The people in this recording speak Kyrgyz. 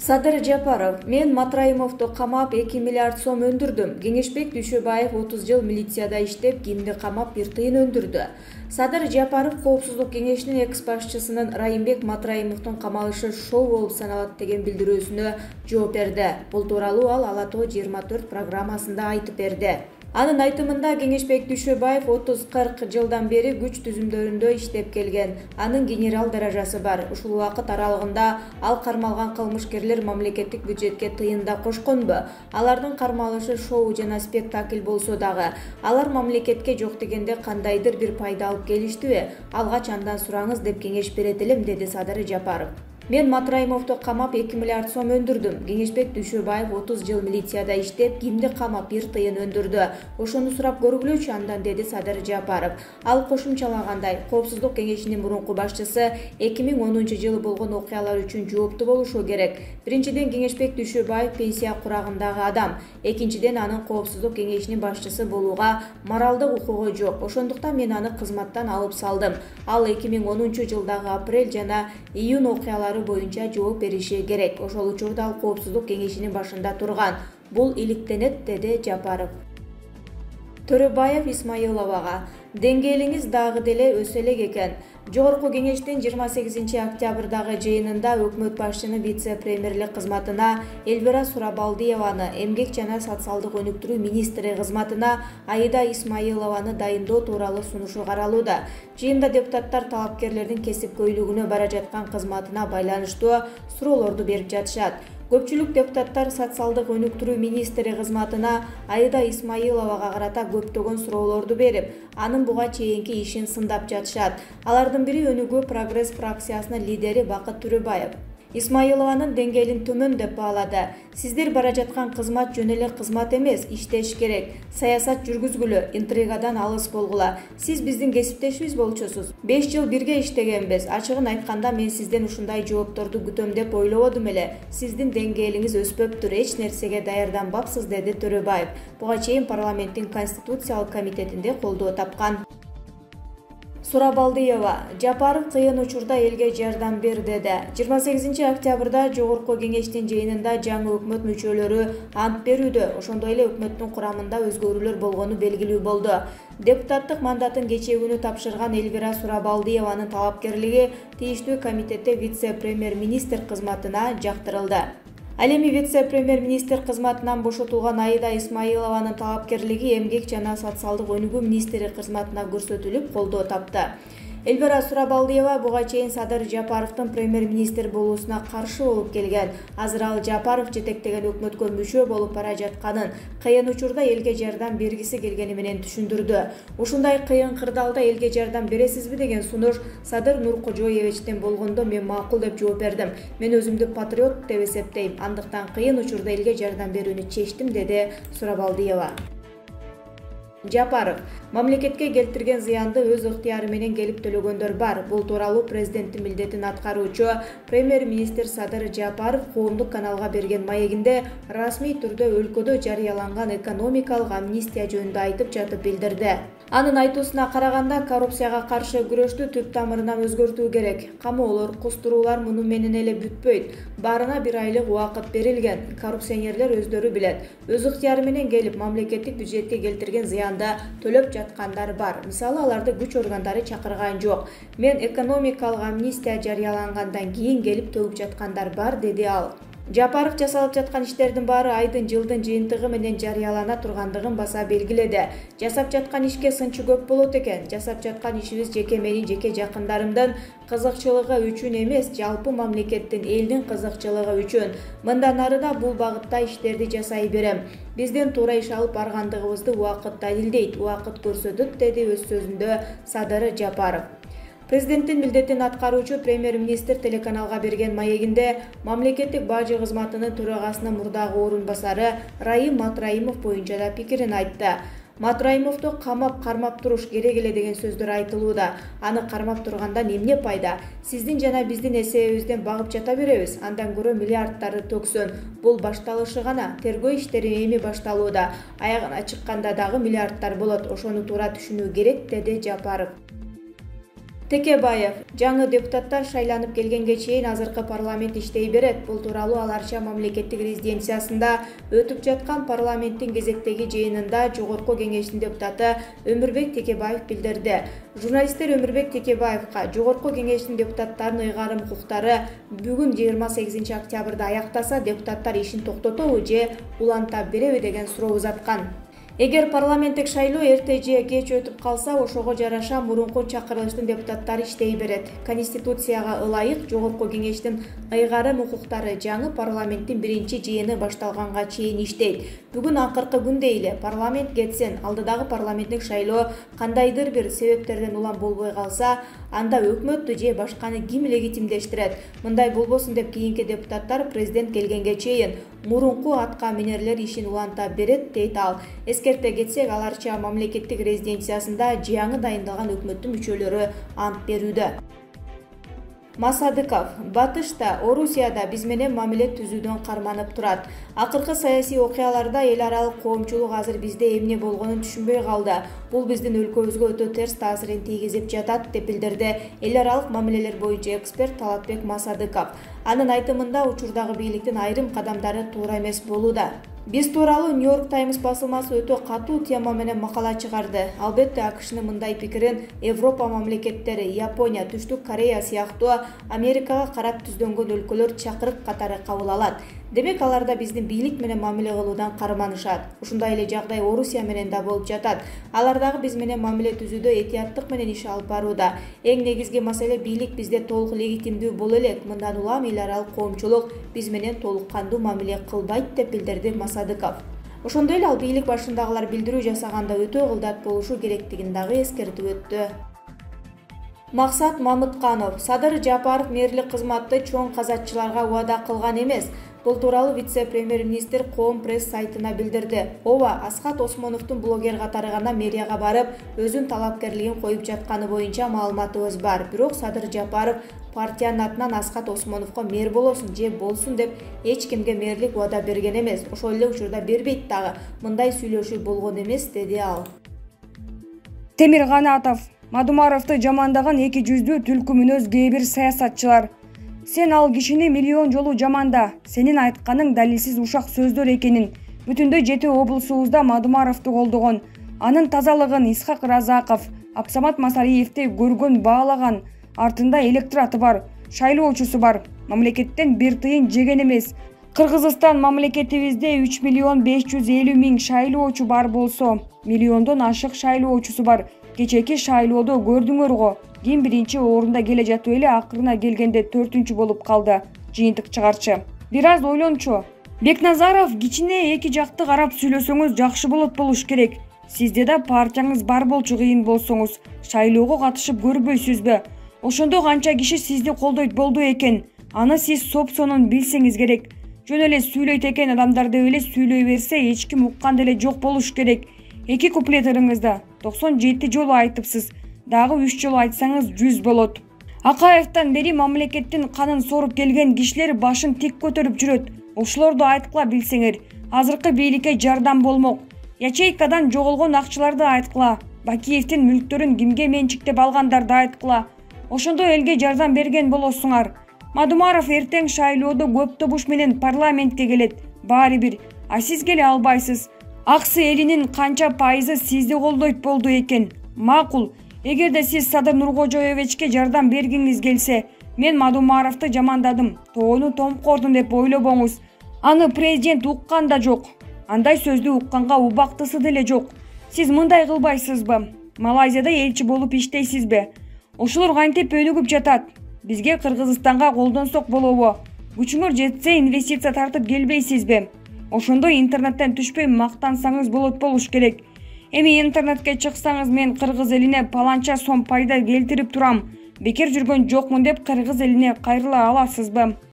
Садыр Жапаров, мен Матраимовду камап 2 миллиард сом өндүрдүм. Кеңешбек Дүйшөбаев 30 жыл милицияда иштеп, кимди камап 1 тыйын өндүрдү. Садыр Жапаров Коопсуздук кеңешинин экс-башчысынын Райымбек Матраимовдун камалышы шоу болуп саналат деген билдирүүсүнө жооп берди. Бул тууралуу ал Ала тоо 24 программасында айтып берди. Анын айтымында Кеңешбек Дүйшөбаев 30-40 жылдан бери күч түзүмдөрүндө иштеп келген. Анын генерал даражасы бар. Ушул убакыт аралыгында ал кармалган кылмышкерлер мамлекеттик бюджетке тыйын да кошконбу? Алардын кармалышы шоу жана спектакль болсо дагы, алар мамлекетке жок дегенде кандайдыр бир пайда алып келиштиби? Алгач андан сураңыз деп кеңеш берет элем, деди Садыр Жапаров. Мен Матраимовду камап 2 миллиард сом өндүрдүм. Кеңешбек Дүйшөбаев 30 жыл милицияда иштеп, кимди камап 1 тыйын өндүрдү. Ошону сурап көргүлөчү андан, деди Садыр Жапаров. Ал кошумчалагандай, Коопсуздук кеңешинин мурунку башчысы 2010 жылы болгон окуялар үчүн жооптуу болушу керек. Биринчиден, Кеңешбек Дүйшөбаев пенсия курагындагы адам. Экинчиден, анын Коопсуздук кеңешинин башчысы болууга моралдык укугу жок. Ошондуктан мен аны кызматтан алып салдым. Ал 2010 жылдагы апрель жана июнь окуялары боюнча жооп бериши керек. Ошол учурда ал Коопсуздук кеңешинин башында турган. Бул иликтенет, деди Жапаров. Төрөбаев Исмаиловага: деңгээлиңиз дагы деле өсө элек экен. Жогорку кеңештин 28 октябрдагы жыйынында өкмөт башчынын вице-премьерлик кызматына Эльвира Сурабалдиеваны, эмгек жана социалдык өнүктүрүү министри кызматына Аида Исмаилованы дайындоо тууралуу сунушу каралууда. Жыйында депутаттар талапкерлердин кесипкөйлүгүнө бара жаткан кызматына байланыштуу суроолорду берип жатышат. Көпчүлүк депутаттар социалдык өнүктүрүү министри кызматына Аида Исмаиловага карата көптөгөн суроолорду берип, анын буга чейинки ишин сындап жатышат. Алардын бири Өнүгүү Прогресс фракциясынын лидери Бакыт Төрөбаев. Исмаилованын деңгээлин төмөн деп баалады. Сиздер бара жаткан кызмат жөн эле кызмат эмес, иштеш керек. Саясат жүргүзгүлө, интригадан алыс болгула. Сиз биздин кесиптешибиз болчусуз. 5 жыл бирге иштегенбиз. Ачыгын айтканда мен сизден ушундай жоопторду күтөм деп ойлободум эле. Сиздин деңгээлиңиз өспөптүр, эч нерсеге даярданбапсыз, деди Төрөбаев. Буга чейин парламенттин Конституциялык комитетинде колдоо тапкан. Сурабалдиева: Жапаров кыйын учурда элге жардам бер, деди. 28 октябрда жогорку кеңештин жыйынында жаңы өкмөт мүчөлөрү ант берүүдө, ошондой эле өкмөттүн курамында өзгөрүүлөр болгону белгилүү болду. Депутаттык мандатын кечээ күнү тапшырган Эльвира Сурабалдиеванын талапкерлиги тийиштүү комитетте вице-премьер-министр кызматына жактырылды. Ал эми вице-премьер-министр кызматынан бошотулган Аида Исмаилованын талапкерлиги эмгек жана социалдык өнүгүү министри кызматына көрсөтүлүп, колдоо тапты. Эльвира Сурабалдиева буга чейин Садыр Жапаровдун премьер-министр болуусуна каршы болуп келген. Азыр ал Жапаров жетектеген өкмөткө мүчө болуп бара жатканын, кыйын учурда элге жардам бергиси келгени менен түшүндүрдү. Ушундай кыйын кырдаалда элге жардам бересизби деген сунуш Садыр Нуркожоевичтен болгондо мен макул деп жооп бердим. Мен өзүмдү патриот деп эсептейм. Андыктан кыйын учурда элге жардам берүүнү чечтим, деди Сурабалдиева. Жапаров: мамлекетке келтирген зыянды өз ыктыяры менен келип төлөгөндөр бар. Бул тууралуу президенттин милдетин аткаруучу премьер-министр Садыр Жапаров коомдук каналга берген маегинде расмий түрдө өлкөдө жарыяланган экономикалык амнистия жөнүндө айтып жатып билдирди. Анын айтуусуна караганда, коррупцияга каршы күрөштү түп тамырынан өзгөртүү керек. Камоолор, кустуруулар муну менен эле бүтпөйт. Баарына 1 айлык убакыт берилген. Коррупционерлер өздөрү билет. Өз ыктыяры менен келип мамлекеттик бюджетке келтирген зыянды төлөп жаткандар бар. Мисалы, аларды күч органдары чакырган жок. Мен экономикалык амнистия жарыялангандан кийин келип төгүп жаткандар бар, деди ал. Жапаров жасалып жаткан иштердин баары айдын жылдын жыйынтыгы менен жарыялана тургандыгын баса белгиледи. Жасап жаткан ишке сынчы көп болот экен. Жасап жаткан ишибиз жеке менин, жеке жакындарымдын кызыкчылыгы үчүн эмес, жалпы мамлекеттин, элдин кызыкчылыгы үчүн. Мындан ары да бул багытта иштерди жасай берем. Биздин туура иш алып баргандыгыбызды убакыт далилдейт, убакыт көрсөтөт, деди өз сөзүндө Садыр Жапаров. Президенттин милдетин аткаруучу премьер-министр телеканалга берген маегинде мамлекеттик бажы кызматынын төрагасынын мурдагы орун басары Райым Матраимов боюнча да пикирин айтты. Матраимовду камап кармап туруш керек эле деген сөздөр айтылууда. Аны кармап тургандан эмне пайда? Сиздин жана биздин эсебибизден багып жата беребиз. Андан көрө миллиардтарды төксүн. Бул башталышы гана. Тергөө иштери эми башталууда. Аягына чыкканда дагы миллиардтар болот. Ошону туура түшүнүү керек, деди Жапаров. Текебаев: жаңы депутаттар шайланып келгенге чейин азыркы парламент иштей берет. Бул тууралуу ал Арча мамлекеттик резиденциясында өтүп жаткан парламенттин кезектеги жыйынында Жогорку Кеңештин депутаты Өмүрбек Текебаев билдирди. Журналисттер Өмүрбек Текебаевга Жогорку Кеңештин депутаттарынын ыйгарым укуктары бүгүн 28 октябрда аяктаса, депутаттар ишин токтотобу же уланта береби деген суроо узаткан. Эгер парламенттик шайлоо эрте же кеч өтүп калса, ошого жараша мурунку чакырылыштын депутаттары иштей берет. Конституцияга ылайык Жогорку Кеңештин ыйгарым укуктары жаңы парламенттин биринчи жыйыны башталганга чейин иштейт. Бүгүн акыркы күн дейли. Парламент кетсин, алдыдагы парламенттик шайлоо кандайдыр бир себептерден улам болбой калса, анда өкмөттү же башканы ким легитимдештирет? Мындай болбосун деп кийинки депутаттар президент келгенге чейин мурунку атка минерлер ишин уланта берет, дейт ал. Эскерте кетсек, ал Арча мамлекеттик резиденциясында жаңы дайындалган өкмөттүн мүчөлөрү ант берүүдө. Масадыков: Батышта, Орусияда биз менен мамиле түзүүдөн карманып турат. Акыркы саясий окуяларда эл аралык коомчулук азыр бизде эмне болгонун түшүнбөй калды. Бул биздин өлкөбүзгө өтө терс таасирин тийгизип жатат, деп билдирди эл аралык мамилелер боюнча эксперт Талатбек Масадыков. Анын айтымында, учурдагы бийликтин айрым кадамдары туура эмес болууда. Биз тууралуу New York Times басылмасы өтө катуу тема менен макала чыгарды. Албетте АКШнын мындай пикирин Европа мамлекеттери, Япония, Түштүк Корея сыяктуу Америкага карап түздөнгөн өлкөлөр чакырык катары кабыл алат. Демек, аларда биздин бийлик менен мамиле кылуудан карманышат. Ушундай эле жагдай Орусия менен да болуп жатат. Алар дагы биз менен мамиле түзүүдө этияттык менен иш алып барууда. Эң негизги маселе бийлик бизде толук легитимдүү боло элек. Мындан улам эл аралык коомчулук биз менен толук кандуу мамиле кылбайт, деп билдирди Масадыков. Ошондой эле ал бийлик башындагылар билдирүү жасаганда өтө кылдат болушу керектигин дагы эскертип өттү. Максат Мамытканов: Садыр Жапаров мэрлик кызматты чоң казатчыларга убада кылган эмес. Бул тууралуу вице-премьер-министр Коом пресс сайтына билдирди. Ооба, Асхат Осмоновдун блогер катары гана мэрияга барып, өзүнүн талапкерлигин коюп жатканы боюнча маалыматыбыз бар. Бирок Садыр Жапаров партиянын атынан Асхат Осмоновго мэр болосун же болсун деп эч кимге мэрлик убада берген эмес. Ошол эле учурда бербейт дагы. Мындай сүйлөшүү болгон эмес, деди ал. Темир Канатов: Мадумаровду жамандаган эки жүздүү түлкү мүнөз кээ бир саясатчылар. Сен ал кишини миллион жолу жаманда. Сенин айтканың далилсиз ушак сөздөр экенин. Бүтүндөй 7 облусубузда Мадумаровду колдогон, анын тазалыгын Исхак Разаков, Абсамат Масариевди көргөн, баалаган. Артында электораты бар, шайлоочусу бар. Мамлекеттен бир тыйын жеген эмес. Кыргызстан мамлекетибизде 3 миллион 550 миң шайлоочу бар болсо, миллиондон ашык шайлоочусу бар. Кечеки шайлоодо көрдүңөр го. Ким биринчи орунда келе жатып эле акырына келгенде 4-чү болуп калды. Жыйынтык чыгарчы. Бир аз ойлончу. Бекназаров: кичине эки жакты карап сүйлөсөңүз жакшы болуш керек. Сизде да партияңыз бар болчу, кыйын болсоңуз шайлоого катышып көрбөйсүзбү? Ошондо канча киши сизди колдойт болду экен? Аны сиз сопсонун билсеңиз керек. Жөн эле сүйлөйт экен адамдар деп эле сүйлөй берсе, эч ким уккан деле жок болуш керек. Эки куплетиңизда 97 жолу айтыпсыз. Дагы 3 жолу айтсаңыз 100 болот. Акаевтан бери мамлекеттин канын соруп келген кишилер башын тик көтөрүп жүрөт. Ошолорду айткыла билсеңер. Азыркы бийликке жардам болмок. Ячейкадан жоголгон акчаларды айткыла. Бакиевдин мүлктөрүн кимге менчиктеп алгандарды айткыла. Ошондо элге жардам берген болосуңар. Мадумаров эртең шайлоодо көп добуш менен парламентке келет. Баары бир. А сиз келе албайсыз. Аксы элинин канча пайызы сизди колдойт болду экен? Макул. Эгерде сиз Садыр Нуркожоевичке жардам бергиңиз келсе, мен Мадумаровду жамандадым, тоону томкордум деп ойлобоңуз. Аны президент уккан да жок. Андай сөздү укканга убактысы деле жок. Сиз мындай кылбайсызбы? Малайзияда элчи болуп иштейсизби? Ошолор кантип өнүгүп жатат? Бизге Кыргызстанга колдонсок болобу? Күчүңөр жетсе инвестиция тартып келбейсизби? Ошондо интернеттен түшпөй мактансаңыз болуш керек. Эми интернетке чыксаңыз, мен кыргыз элине паланча сом пайда келтирип турам, бекер жүргөн жокмун деп кыргыз элине кайрыла аласызбы?